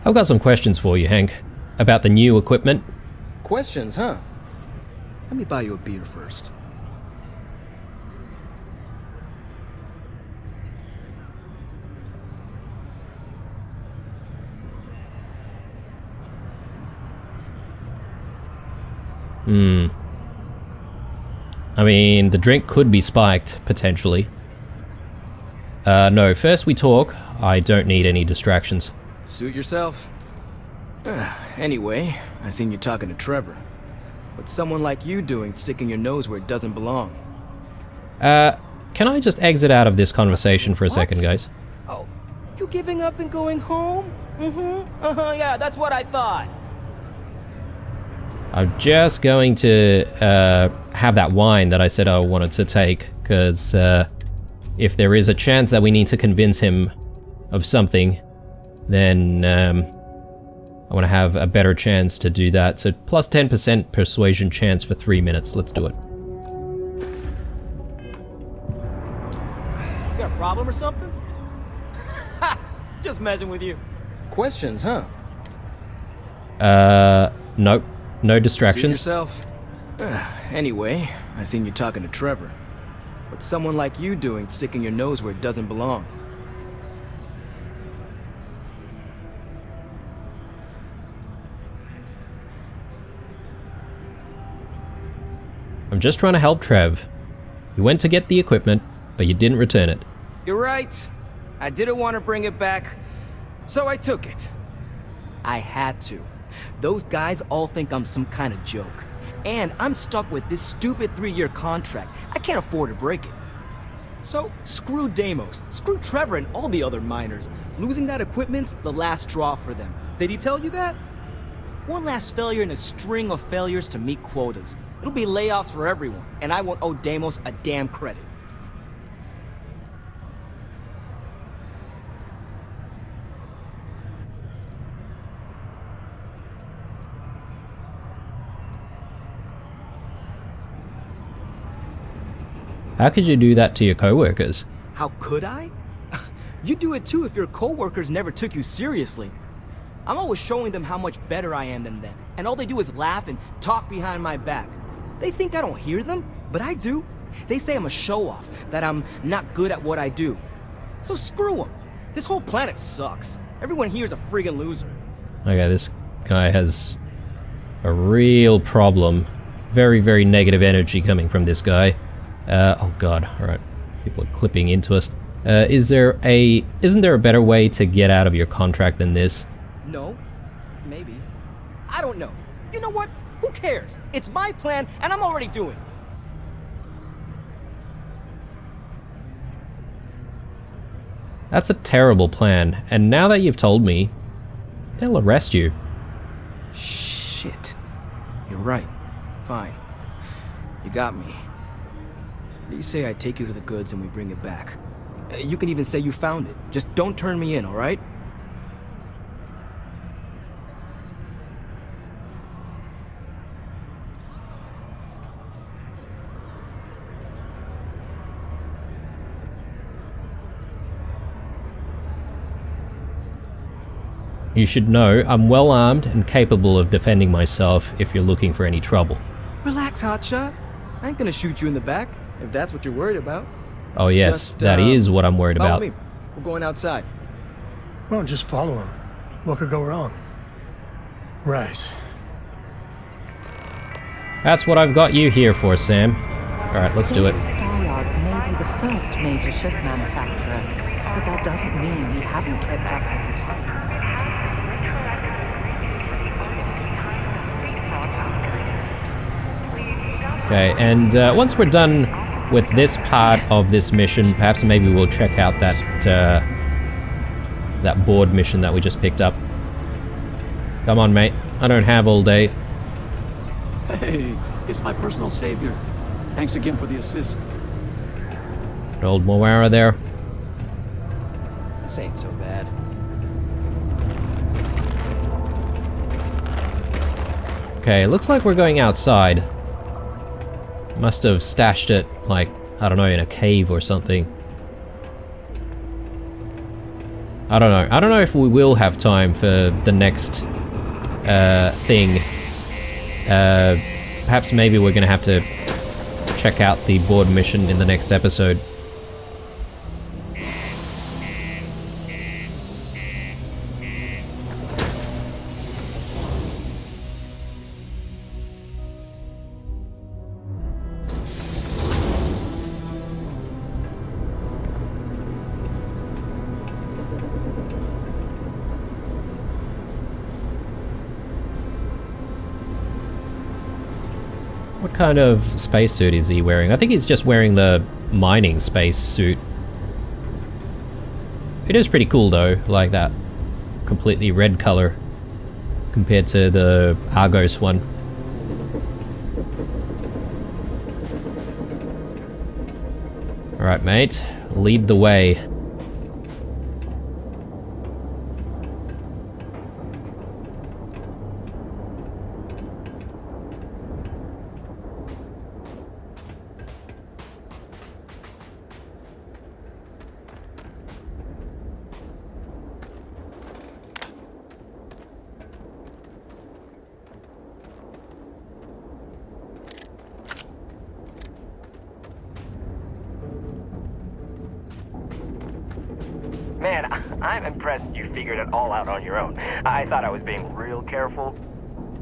I've got some questions for you, Hank, about the new equipment. Questions, huh? Let me buy you a beer first. I mean, the drink could be spiked, potentially. No, first we talk. I don't need any distractions. Suit yourself. Anyway, I seen you talking to Trevor. What's someone like you doing sticking your nose where it doesn't belong? Can I just exit out of this conversation for a second, guys? Oh, you giving up and going home? Yeah, that's what I thought. I'm just going to have that wine that I said I wanted to take, because if there is a chance that we need to convince him of something, then I want to have a better chance to do that. So plus 10% persuasion chance for 3 minutes. Let's do it. Got a problem or something? Just messing with you. Questions, huh? Nope. No distractions. Suit yourself. Anyway, I seen you talking to Trevor. What's someone like you doing sticking your nose where it doesn't belong? I'm just trying to help Trev. You went to get the equipment, but you didn't return it. You're right. I didn't want to bring it back, so I took it. I had to. Those guys all think I'm some kind of joke. And I'm stuck with this stupid 3-year contract. I can't afford to break it. So, screw Deimos, screw Trevor and all the other miners. Losing that equipment's the last straw for them. Did he tell you that? One last failure in a string of failures to meet quotas. It'll be layoffs for everyone, and I won't owe Deimos a damn credit. How could you do that to your coworkers? How could I? You'd do it too if your coworkers never took you seriously. I'm always showing them how much better I am than them, and all they do is laugh and talk behind my back. They think I don't hear them, but I do. They say I'm a show-off, that I'm not good at what I do. So screw them. This whole planet sucks. Everyone here is a friggin' loser. Okay, this guy has a real problem. Very, very negative energy coming from this guy. Oh god, alright. People are clipping into us. Isn't there a better way to get out of your contract than this? No. Maybe. I don't know. You know what? Who cares? It's my plan, and I'm already doing it. That's a terrible plan, and now that you've told me, they'll arrest you. Shit. You're right. Fine. You got me. You say I take you to the goods and we bring it back. You can even say you found it. Just don't turn me in, alright? You should know I'm well armed and capable of defending myself if you're looking for any trouble. Relax, hotshot. I ain't gonna shoot you in the back, if that's what you're worried about. Oh yes, Just, that is what I'm worried follow about. me. We're going outside. Well, just follow him. What could go wrong? Right. That's what I've got you here for, Sam. Alright, let's do it. Star Yards may be the first major ship manufacturer, but that doesn't mean we haven't kept up with the times. Okay, and once we're done with this part of this mission, perhaps maybe we'll check out that that board mission that we just picked up. Come on, mate. I don't have all day. Hey, it's my personal savior. Thanks again for the assist. Old Moara there. This ain't so bad. Okay, looks like we're going outside. Must have stashed it, like, I don't know, in a cave or something. I don't know. I don't know if we will have time for the next thing. Perhaps maybe we're gonna have to check out the board mission in the next episode. What kind of spacesuit is he wearing? I think he's just wearing the mining spacesuit. It is pretty cool though, like that completely red color compared to the Argos one. Alright, mate, lead the way. Man, I'm impressed you figured it all out on your own. I thought I was being real careful.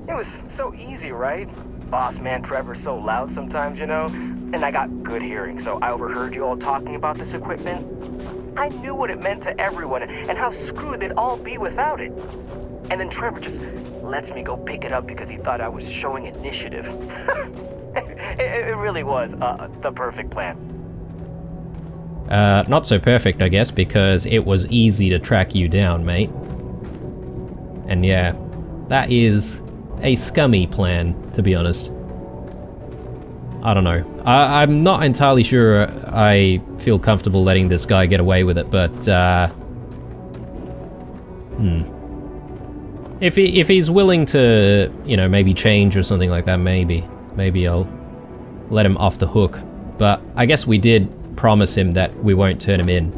It was so easy, right? Boss man Trevor's so loud sometimes, you know? And I got good hearing, so I overheard you all talking about this equipment. I knew what it meant to everyone and how screwed they'd all be without it. And then Trevor just lets me go pick it up because he thought I was showing initiative. It really was the perfect plan. Not so perfect, I guess, because it was easy to track you down, mate. And yeah, that is a scummy plan, to be honest. I don't know. I'm not entirely sure I feel comfortable letting this guy get away with it, but, If he's willing to, you know, maybe change or something like that, maybe I'll let him off the hook. But I guess we did promise him that we won't turn him in.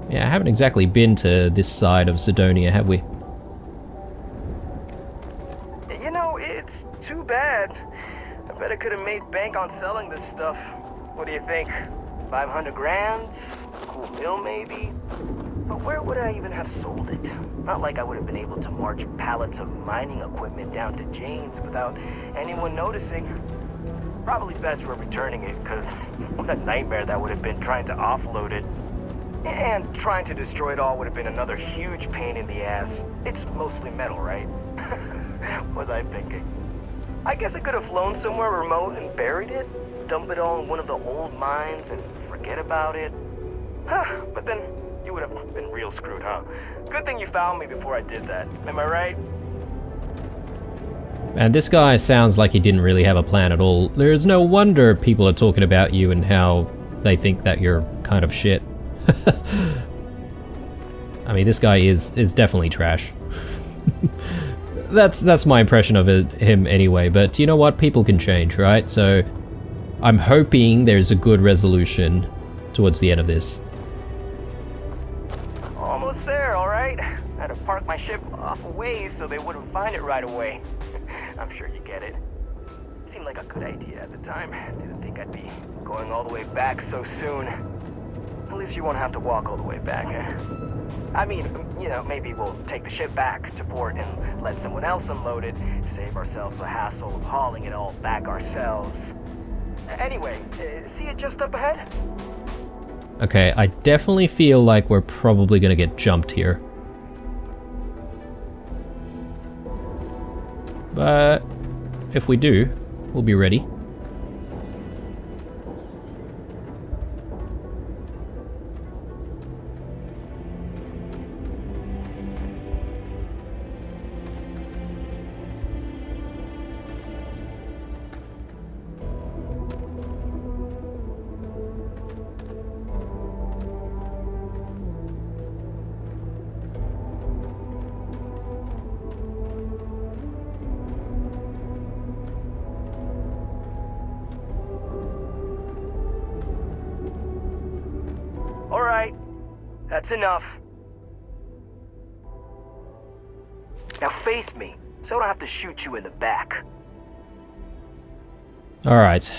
Yeah, I haven't exactly been to this side of Sidonia, have we? You know, it's too bad. I bet I could have made bank on selling this stuff. What do you think? 500 grand? Cool meal, maybe? But where would I even have sold it? Not like I would have been able to march pallets of mining equipment down to Jane's without anyone noticing. Probably best for returning it, because what a nightmare that would have been trying to offload it. And trying to destroy it all would have been another huge pain in the ass. It's mostly metal, right? Was I thinking? I guess I could have flown somewhere remote and buried it, dump it all in one of the old mines and forget about it. But then you would have been real screwed, huh? Good thing you found me before I did that. Am I right? And this guy sounds like he didn't really have a plan at all. There's no wonder people are talking about you and how they think that you're kind of shit. I mean, this guy is definitely trash. That's my impression of him anyway, but you know what? People can change, right? So I'm hoping there's a good resolution towards the end of this. my ship off a ways so they wouldn't find it right away. I'm sure you get it. Seemed like a good idea at the time. Didn't think I'd be going all the way back so soon. At least you won't have to walk all the way back, huh? I mean, you know, maybe we'll take the ship back to port and let someone else unload it, save ourselves the hassle of hauling it all back ourselves. Anyway, see it just up ahead? Okay, I definitely feel like we're probably gonna get jumped here. But if we do, we'll be ready. Alright, that's enough. Now face me, so I don't have to shoot you in the back. Alright.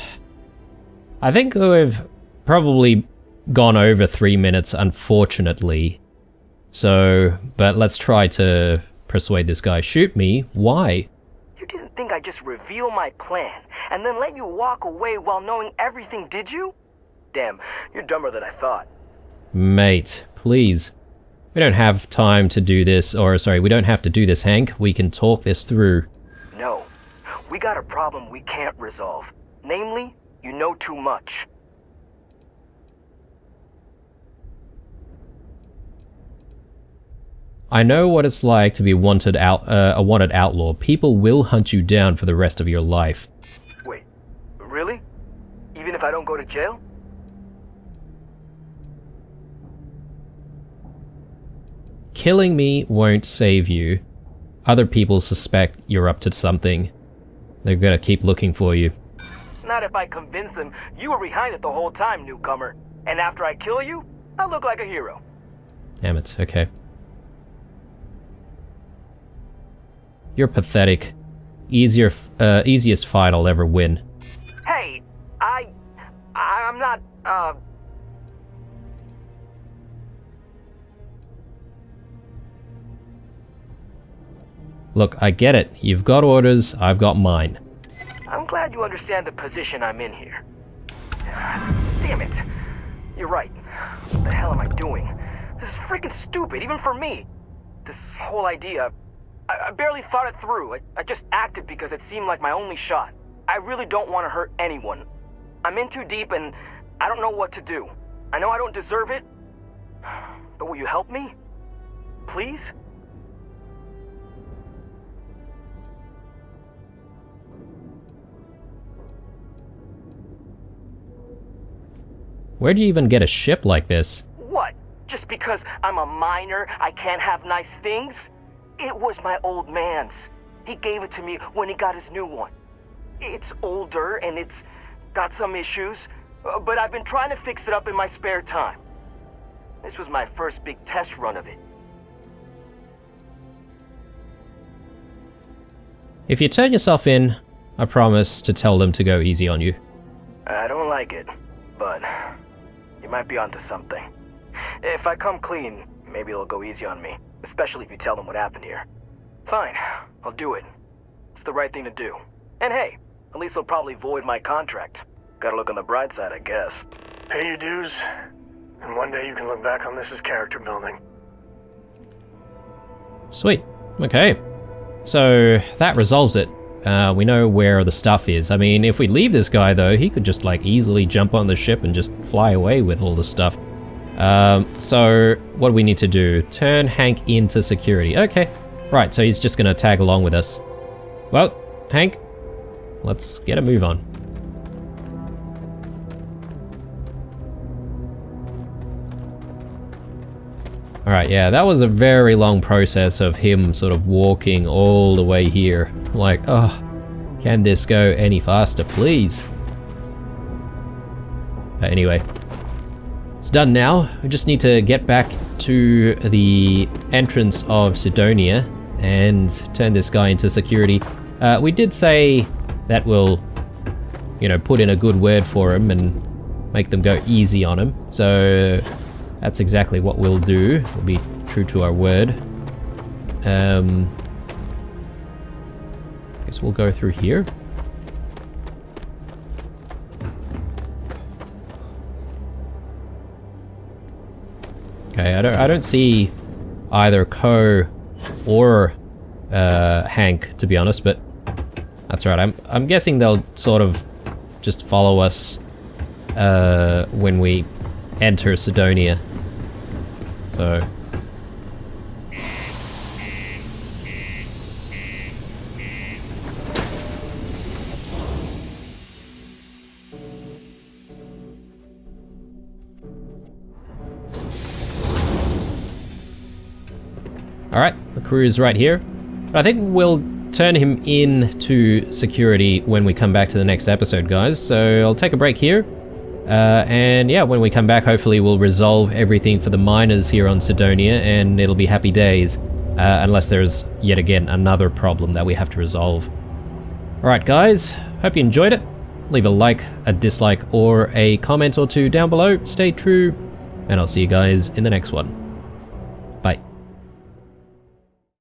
I think we've probably gone over 3 minutes, unfortunately. So, but let's try to persuade this guy. Shoot me? Why? You didn't think I'd just reveal my plan, and then let you walk away while knowing everything, did you? Damn, you're dumber than I thought. Mate, please. We don't have time to do this, or sorry, we don't have to do this, Hank. We can talk this through. No, we got a problem we can't resolve. Namely, you know too much. I know what it's like to be a wanted outlaw. People will hunt you down for the rest of your life. Wait, really? Even if I don't go to jail? Killing me won't save you. Other people suspect you're up to something. They're gonna keep looking for you. Not if I convince them you were behind it the whole time, newcomer. And after I kill you, I'll look like a hero. Damn it, okay. You're pathetic. Easiest fight I'll ever win. Hey, I'm not, Look, I get it. You've got orders, I've got mine. I'm glad you understand the position I'm in here. Damn it. You're right. What the hell am I doing? This is freaking stupid, even for me. This whole idea, I barely thought it through. I just acted because it seemed like my only shot. I really don't want to hurt anyone. I'm in too deep and I don't know what to do. I know I don't deserve it, but will you help me? Please? Where do you even get a ship like this? What? Just because I'm a miner, I can't have nice things? It was my old man's. He gave it to me when he got his new one. It's older and it's got some issues, but I've been trying to fix it up in my spare time. This was my first big test run of it. If you turn yourself in, I promise to tell them to go easy on you. I don't like it, but you might be onto something. If I come clean, maybe they'll go easy on me, especially if you tell them what happened here. Fine, I'll do it. It's the right thing to do. And hey, at least they'll probably void my contract. Gotta look on the bright side, I guess. Pay your dues, and one day you can look back on this as character building. Sweet. Okay. So, that resolves it. We know where the stuff is. I mean, if we leave this guy, though, he could just, like, easily jump on the ship and just fly away with all the stuff. So, what do we need to do? Turn Hank into security. Okay. Right, so he's just gonna tag along with us. Well, Hank, let's get a move on. Alright, yeah, that was a very long process of him sort of walking all the way here. Like, oh, can this go any faster, please? But anyway, let's done now. We just need to get back to the entrance of Sidonia and turn this guy into security. We did say that we'll, you know, put in a good word for him and make them go easy on him. So that's exactly what we'll do. We'll be true to our word. Guess we'll go through here. Okay, I don't see either Ko or Hank, to be honest, but that's right. I'm guessing they'll sort of just follow us when we enter Sidonia. So alright, the crew is right here. I think we'll turn him into security when we come back to the next episode, guys. So I'll take a break here. And yeah, when we come back, hopefully we'll resolve everything for the miners here on Sidonia, and it'll be happy days. Unless there's yet again another problem that we have to resolve. Alright guys, hope you enjoyed it. Leave a like, a dislike, or a comment or two down below. Stay true, and I'll see you guys in the next one.